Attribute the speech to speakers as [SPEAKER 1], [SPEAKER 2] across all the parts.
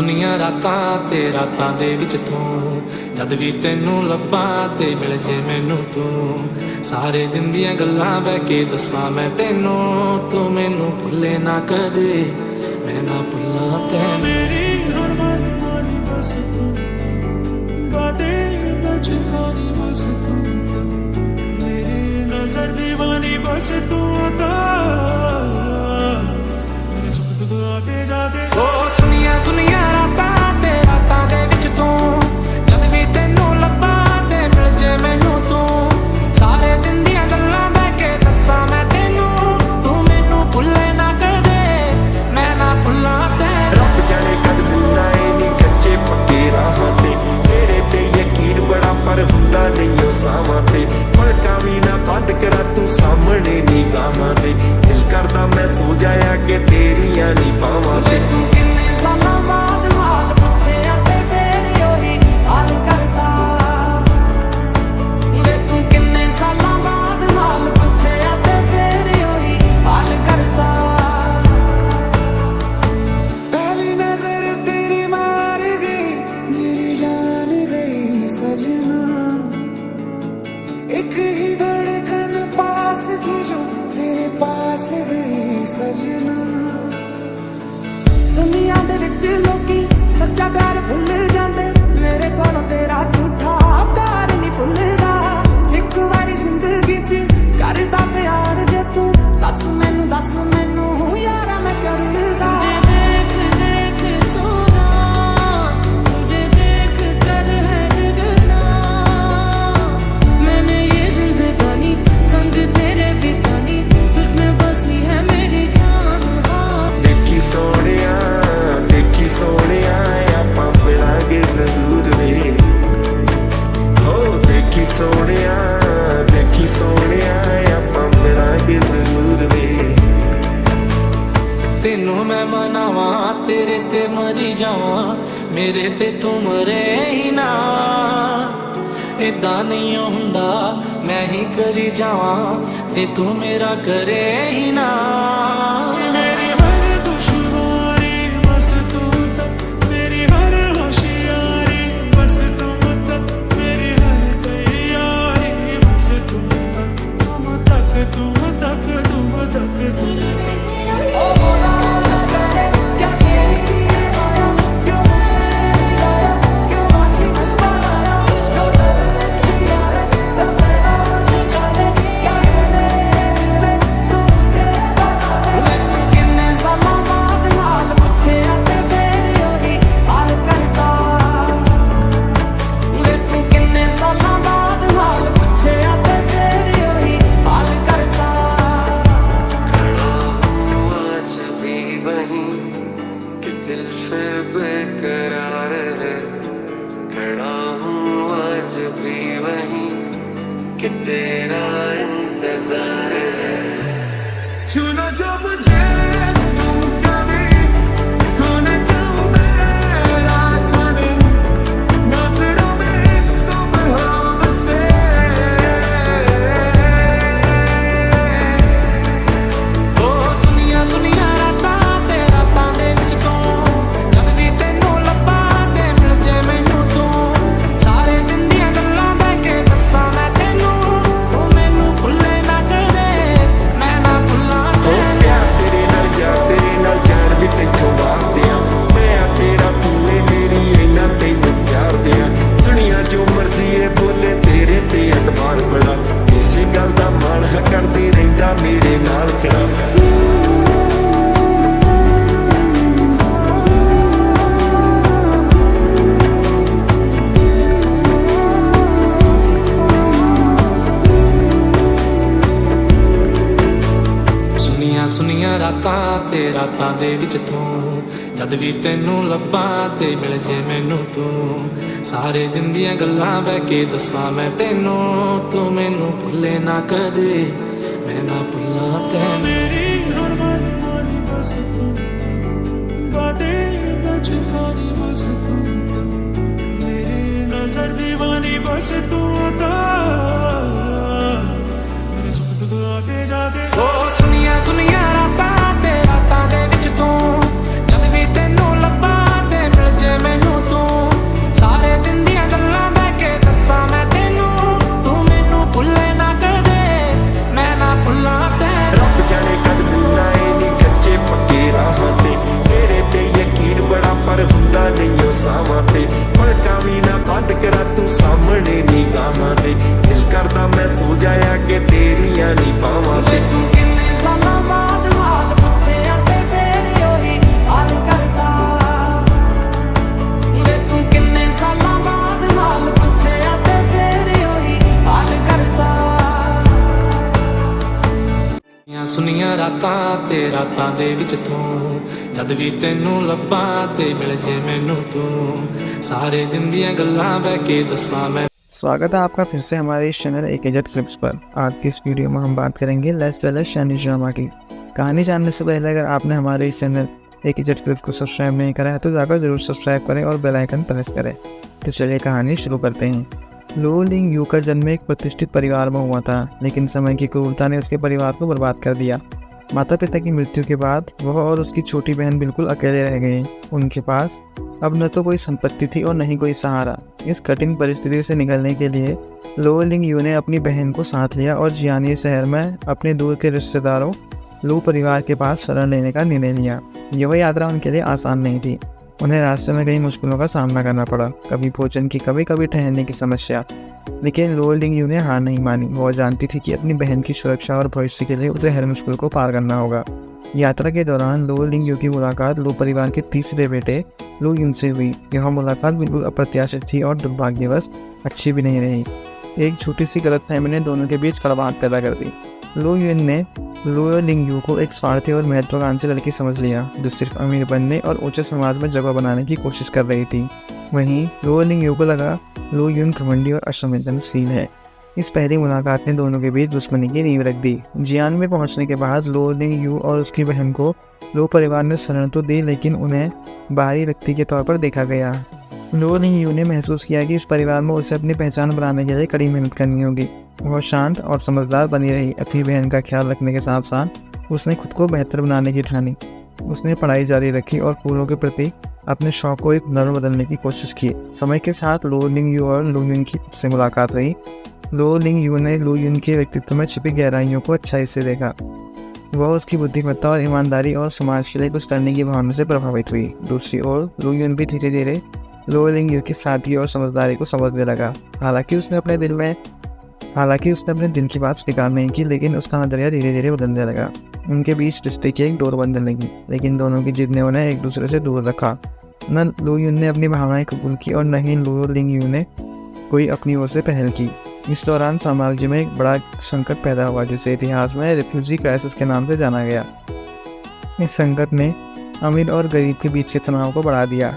[SPEAKER 1] ਸੁਨੀਆਂ ਰਾਤਾਂ ਤੇ ਰਾਤਾਂ ਦੇ ਵਿੱਚ ਤੂੰ, ਜਦ ਵੀ ਤੈਨੂੰ ਲੱਭਾਂ ਤੇ ਮਿਲ ਜੇ ਮੈਨੂੰ ਤੂੰ। ਸਾਰੇ ਦਿਨ ਦੀਆਂ ਗੱਲਾਂ ਬਹਿ ਕੇ ਦੱਸਾਂ ਮੈਂ ਤੈਨੂੰ, ਤੂੰ ਮੈਨੂੰ ਭੁੱਲੇ ਨਾ ਕਦੇ, ਮੈਂ ਨਾ ਭੁੱਲਾਂ ਤੈਨੂੰ।
[SPEAKER 2] मेरी हर मन मानी बस तू, बातें बचकानी बस तू, मेरी नजर दीवानी बस तू अता, मेरे सुख दुख आते जाते।
[SPEAKER 1] ਸੁਨੀਆਂ ਸੁਨੀਆਂ ਰਾਤਾਂ ਤੇ ਰਾਤਾਂ ਦੇ ਵਿੱਚ ਤੂੰ, ਜਦ ਵੀ ਤੈਨੂੰ ਲੱਭਾਂ ਤੇ ਮਿਲ ਜੇ ਮੈਨੂੰ ਤੂੰ। ਸਾਰੇ ਦਿਨ ਦੀਆਂ ਗੱਲਾਂ ਬਹਿ ਕੇ ਦੱਸਾਂ ਮੈਂ ਤੈਨੂੰ, ਤੂੰ ਮੈਨੂੰ ਭੁੱਲੇ ਨਾ ਕਦੇ, ਮੈਂ ਨਾ ਭੁੱਲਾਂ ਤੈਨੂੰ।
[SPEAKER 3] ਰੱਬ ਜਾਣੇ ਕਦ ਮਿਲਣਾ ਏ ਨੀ ਕੱਚੇ ਪੱਕੇ ਰਾਹਾਂ ਤੇ, ਤੇਰੇ ਤੇ ਯਕੀਨ ਬੜਾ ਪਰ ਹੁੰਦਾ ਨਹੀਂ ਉਹ ਸਾਵਾਂ ਤੇ। ਪਲਕਾਂ ਵੀ ਨਾ ਬੰਦ ਕਰਾਂ ਤੂੰ ਸਾਹਮਣੇ ਨਿਗਾਹਾਂ ਦੇ, ਦਿਲ ਕਰਦਾ ਮੈਂ ਸੋ ਜਾਇਆ ਕਿ ਤੇਰੀਆਂ ਨੀ ਬਾਵਾਂ ਤੇ।
[SPEAKER 1] ਤੂੰ ਕਿੰਨੇ ਸਾਲਾਂ ਬਾਅਦ ਹਾਲ ਪੁੱਛਿਆ ਤੇ ਫੇਰ ਉਹੀ ਹਾਲ ਕਰਦਾ, ਵੇ ਤੂੰ ਕਿੰਨੇ ਸਾਲਾਂ ਬਾਅਦ ਹਾਲ ਪੁੱਛਿਆ ਤੇ ਫੇਰ ਉਹੀ ਹਾਲ ਕਰਦਾ।
[SPEAKER 2] पहली नजर तेरी मार गई, मेरी जान गई सजना, एक ही धड़कन पास थी जो तेरे पास गई सजना।
[SPEAKER 4] दुनिया दे विच लोकी सच्चा प्यार भुल जांदे, मेरे कोलों तेरा झूठा प्यार नहीं भुलदा। एक बारी जिंदगी च करदा प्यार जे तू, दस मैनू यारा मैं क्या रुलदा। देख देख सोना, तुझे देख कर है जगना, मैंने ये जिंदगानी संग तेरे बितानी, तुझ में बसी है मेरी जान। हाँ
[SPEAKER 3] ਦੇਖੀ ਸੋਹਣਿਆ ਆਪਾਂ ਮਿਲਾਂਗੇ ਜ਼ਰੂਰ ਵੇ, ਹੋ ਦੇਖੀ ਸੋਹਣਿਆ ਆਪਾਂ ਮਿਲਾਂਗੇ ਜ਼ਰੂਰ ਵੇ।
[SPEAKER 1] ਤੈਨੂੰ ਮੈਂ ਮਨਾਵਾਂ ਤੇਰੇ ਤੇ ਮਰੀ ਜਾਵਾਂ, ਮੇਰੇ ਤੇ ਤੂੰ ਮਰੇ ਹੀ ਨਾ। ਏਦਾਂ ਨਹੀਂ ਹੁੰਦਾ ਮੈਂ ਹੀ ਕਰੀ ਜਾਵਾਂ ਤੇ ਤੂੰ ਮੇਰਾ ਕਰੇ ਹੀ ਨਾ।
[SPEAKER 2] मेरी हर दुश्वारी बस तुम तक, मेरी हर होशियारी बस तुम तक, मेरी हर तैयारी बस तुम तक, तुम तक तुम तक तुम तक तुम तक।
[SPEAKER 4] किन्ने सालां बाद हाल पुछिया ते फेर ओही हाल करदा, वे तू किन्ने सालां बाद हाल पुछिया ते फेर ओही हाल करदा।
[SPEAKER 5] आज भी वही कि दिल फिर बेकरार है, खड़ा हूँ आज भी वही कि तेरा इंतजार है।
[SPEAKER 2] छूना जो मुझे तुम कभी, खोना चाहूं मैं रातों दिन, नजरों में तुम हो बसे।
[SPEAKER 1] ਸੁਨੀਆਂ ਸੁਨੀਆਂ ਰਾਤਾਂ ਤੇ ਰਾਤਾਂ ਦੇ ਵਿੱਚ ਤੂੰ, ਜਦ ਵੀ ਤੈਨੂੰ ਲੱਭਾਂ ਤੇ ਮਿਲ ਜੇ ਮੈਨੂੰ ਤੂੰ। ਸਾਰੇ ਦਿਨ ਦੀਆਂ ਗੱਲਾਂ ਬਹਿ ਕੇ ਦੱਸਾਂ ਮੈਂ ਤੈਨੂੰ, ਤੂੰ ਮੈਨੂੰ ਭੁੱਲੇ ਨਾ ਕਦੇ, ਮੈਂ ਨਾ ਭੁੱਲਾਂ
[SPEAKER 3] ਹੋ
[SPEAKER 1] ਤੈਨੂੰ।
[SPEAKER 3] ਪਿਆਰ ਤੇਰੇ ਨਾਲ ਯਾਰ ਤੇਰੇ ਨਾਲ ਜਾਨ ਵੀ ਤੈਥੋਂ ਵਾਰਦੇ ਆ, ਮੈਂ ਆ ਤੇਰਾ ਤੂੰ ਏ ਮੇਰੀ ਇੰਨਾ ਤੈਨੂੰ ਪਿਆਰ ਦਿਆਂ। ਦੁਨੀਆ ਜੋ ਮਰਜ਼ੀ ਏ ਬੋਲੇ ਤੇਰੇ ਤੇ ਅਤਬਾਰ ਬੜਾ, ਇਸੇ ਗੱਲ ਦਾ ਮਾਣ ਹੈ ਕਰਦੇ ਰਹਿੰਦਾ ਮੇਰੇ ਨਾਲ ਖੜਾ।
[SPEAKER 1] ਸੁਨੀਆਂ ਸੁਨੀਆਂ ਰਾਤਾਂ ਤੇ ਰਾਤਾਂ ਦੇ ਵਿੱਚ ਤੂੰ, ਜਦ ਵੀ ਤੈਨੂੰ ਲੱਭਾਂ ਤੇ ਮਿਲ ਜੇ ਮੈਨੂੰ ਤੂੰ। ਸਾਰੇ ਦਿਨ ਦੀਆਂ ਗੱਲਾਂ ਬਹਿ ਕੇ ਦੱਸਾਂ ਮੈਂ ਤੈਨੂੰ, ਤੂੰ ਮੈਨੂੰ ਭੁੱਲੇ ਨਾ ਕਦੇ, ਮੈਂ ਨਾ ਭੁੱਲਾਂ ਤੈਨੂੰ।
[SPEAKER 2] मेरी हर मन मानी बस तू, बातें बचकानी बस तू, मेरी नजर दीवानी बस तू अता, मेरे सुख दुख आते जाते।
[SPEAKER 1] ਸੁਨੀਆਂ ਸੁਨੀਆਂ ਰਾਤਾਂ ਤੇ ਰਾਤਾਂ ਦੇ ਵਿੱਚ ਤੂੰ, ਜਦ ਵੀ ਤੈਨੂੰ ਲੱਭਾਂ ਤੇ ਮਿਲ ਤੇ ਰਾਤਾਂ ਦੇ ਵਿੱਚ ਤੂੰ ਜਦ ਵੀ ਤੈਨੂੰ ਲੱਭਾਂ ਤੇ ਮਿਲ ਜੇ ਮੈਨੂੰ ਤੂੰ ਸਾਰੇ ਦਿਨ ਦੀਆਂ ਗੱਲਾਂ ਬਹਿ ਕੇ ਦੱਸਾਂ ਮੈਂ।
[SPEAKER 6] स्वागत है आपका फिर से हमारे इस चैनल एक एजेड क्लिप्स पर। आज की इस वीडियो में हम बात करेंगे लेस वेलेस चाइनीज ड्रामा की। कहानी जानने से पहले अगर आपने हमारे इस चैनल एक एजेड क्लिप्स को सब्सक्राइब नहीं करा है तो जाकर जरूर सब्सक्राइब करें और बेल आइकन प्रेस करें। तो चलिए कहानी शुरू करते हैं। लो लिंग यू का जन्म एक प्रतिष्ठित परिवार में हुआ था, लेकिन समय की क्रूरता ने उसके परिवार को बर्बाद कर दिया। माता पिता की मृत्यु के बाद वह और उसकी छोटी बहन बिल्कुल अकेले रह गए। उनके पास अब न तो कोई संपत्ति थी और न ही कोई सहारा। इस कठिन परिस्थिति से निकलने के लिए लो लिंग यू ने अपनी बहन को साथ लिया और जियानी शहर में अपने दूर के रिश्तेदारों लू परिवार के पास शरण लेने का निर्णय लिया। यह यात्रा उनके लिए आसान नहीं थी। उन्हें रास्ते में कई मुश्किलों का सामना करना पड़ा, कभी भोजन की, कभी ठहरने की समस्या। लेकिन लो लिंग यू ने हार नहीं मानी। वह जानती थी कि अपनी बहन की सुरक्षा और भविष्य के लिए उसे हर मुश्किल को पार करना होगा। यात्रा के दौरान लो लिंग यू की मुलाकात लू परिवार के तीसरे बेटे लू युन से हुई। यह मुलाकात बिल्कुल अप्रत्याशित थी और दुर्भाग्यवश अच्छी भी नहीं रही। एक छोटी सी गलतफहमी ने दोनों के बीच कड़वाहट पैदा कर दी। लो युन ने लो लिंग यू को एक स्वार्थी और महत्वाकांक्षी लड़की समझ लिया, जो सिर्फ अमीर बनने और ऊंचे समाज में जगह बनाने की कोशिश कर रही थी। वहीं लो लिंग यू को लगा लो युन घमंडी और असंवेदनशील है। इस पहली मुलाकात ने दोनों के बीच दुश्मनी की नींव रख दी। जियान में पहुंचने के बाद लो लिंग यू और उसकी बहन को लो परिवार ने शरण तो दी, लेकिन उन्हें बाहरी व्यक्ति के तौर पर देखा गया। लो लिंग यू ने महसूस किया कि उस परिवार में उसे अपनी पहचान बनाने के लिए कड़ी मेहनत करनी होगी। वह शांत और समझदार बनी रही। अपनी बहन का ख्याल रखने के साथ साथ उसने खुद को बेहतर बनाने की ठानी। उसने पढ़ाई जारी रखी और फूलों के प्रति अपने शौक को एक हुनर बदलने की कोशिश की। समय के साथ लो लिंग यू और लो युन की से मुलाकात हुई। लो लिंग यू ने लो युन के व्यक्तित्व में छिपी गहराइयों को अच्छाई से देखा। वह उसकी बुद्धिमत्ता और ईमानदारी और समाज के लिए कुछ करने की भावना से प्रभावित हुई। दूसरी ओर लो युन भी धीरे धीरे लो लिंग यू की सादगी और समझदारी को समझने लगा। हालांकि उसने अपने दिल की बात स्वीकार नहीं की, लेकिन उसका नजरिया धीरे धीरे बदलने लगा। उनके बीच रिश्ते की एक डोर बनने लगी, लेकिन दोनों की जिद ने उन्हें एक दूसरे से दूर रखा। न लो युन ने अपनी भावनाएं कबूल की और न ही लो लिंग यू ने कोई अपनी ओर से पहल की। इस दौरान साम्राज्य में एक बड़ा संकट पैदा हुआ, जिसे इतिहास में रिफ्यूजी क्राइसिस के नाम से जाना गया। इस संकट ने अमीर और गरीब के बीच के तनाव को बढ़ा दिया।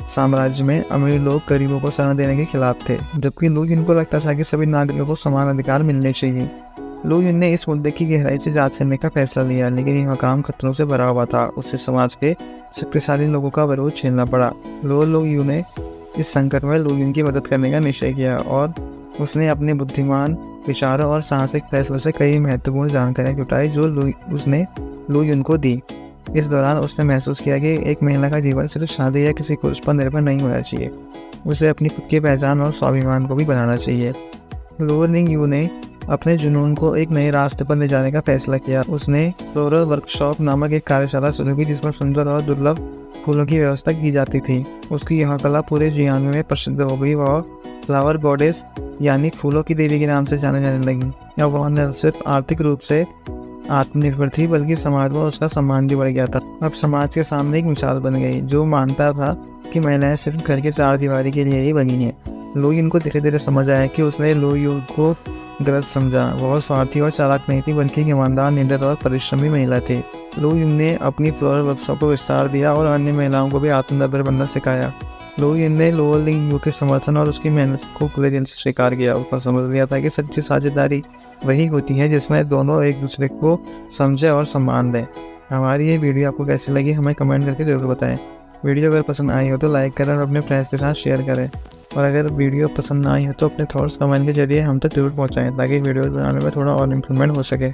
[SPEAKER 6] साम्राज्य में अमीर लोग गरीबों को शरण देने के खिलाफ थे, जबकि लो युन को लगता था कि सभी नागरिकों को समान अधिकार मिलने चाहिए। लो युन ने इस मुद्दे की गहराई से जांच करने का फैसला लिया, लेकिन यह काम खतरों से भरा हुआ था। उससे समाज के शक्तिशाली लोगों का विरोध झेलना पड़ा। लो यू ने इस संकट में लो युन की मदद करने का निश्चय किया और उसने अपने बुद्धिमान विचारों और साहसिक फैसलों से कई महत्वपूर्ण जानकारियाँ जुटाई जो उसने लो युन को दी। इस दौरान उसने महसूस किया कि एक महिला का जीवन सिर्फ शादी या किसी पुरुष पर निर्भर नहीं होना चाहिए। उसे अपनी खुद की पहचान और स्वाभिमान को भी बनाना चाहिए। लो लिंग यू ने अपने जुनून को एक नए रास्ते पर ले जाने का फैसला किया। उसने फ्लोरल वर्कशॉप नामक एक कार्यशाला शुरू की, जिसमें सुंदर और दुर्लभ फूलों की व्यवस्था की जाती थी। उसकी यह कला पूरे जियान में प्रसिद्ध हो गई। वह फ्लावर गॉडेस यानी फूलों की देवी के नाम से जाने लगी। अब वह न सिर्फ आर्थिक रूप से आत्मनिर्भर थी, बल्कि समाज में उसका सम्मान भी बढ़ गया था। अब समाज के सामने एक मिसाल बन गई, जो मानता था कि महिलाएं सिर्फ घर के चार दीवारी के लिए ही बनी हैं। लो युन को धीरे धीरे समझ आया कि उसने लो युन को गलत समझा। वह स्वार्थी और चालाक नहीं थी, बल्कि ईमानदार, निडर और परिश्रमी महिला थी। लो युन ने अपनी फ्लोरल वर्कशॉप को विस्तार दिया और अन्य महिलाओं को भी आत्मनिर्भर बनना सिखाया। लो युन ने लो लिंग यू के समर्थन और उसकी मेहनत को खुले दिल से स्वीकार किया। उसने समझ लिया था कि सच्ची साझेदारी वही होती है जिसमें दोनों एक दूसरे को समझे और सम्मान दें। हमारी ये वीडियो आपको कैसी लगी हमें कमेंट करके ज़रूर बताएं। वीडियो अगर पसंद आई हो तो लाइक करें और अपने फ्रेंड्स के साथ शेयर करें। और अगर वीडियो पसंद ना आई हो तो अपने थॉट्स कमेंट के जरिए हम तक जरूर पहुँचाएँ, ताकि वीडियो बनाने में थोड़ा और इम्प्रूवमेंट हो सके।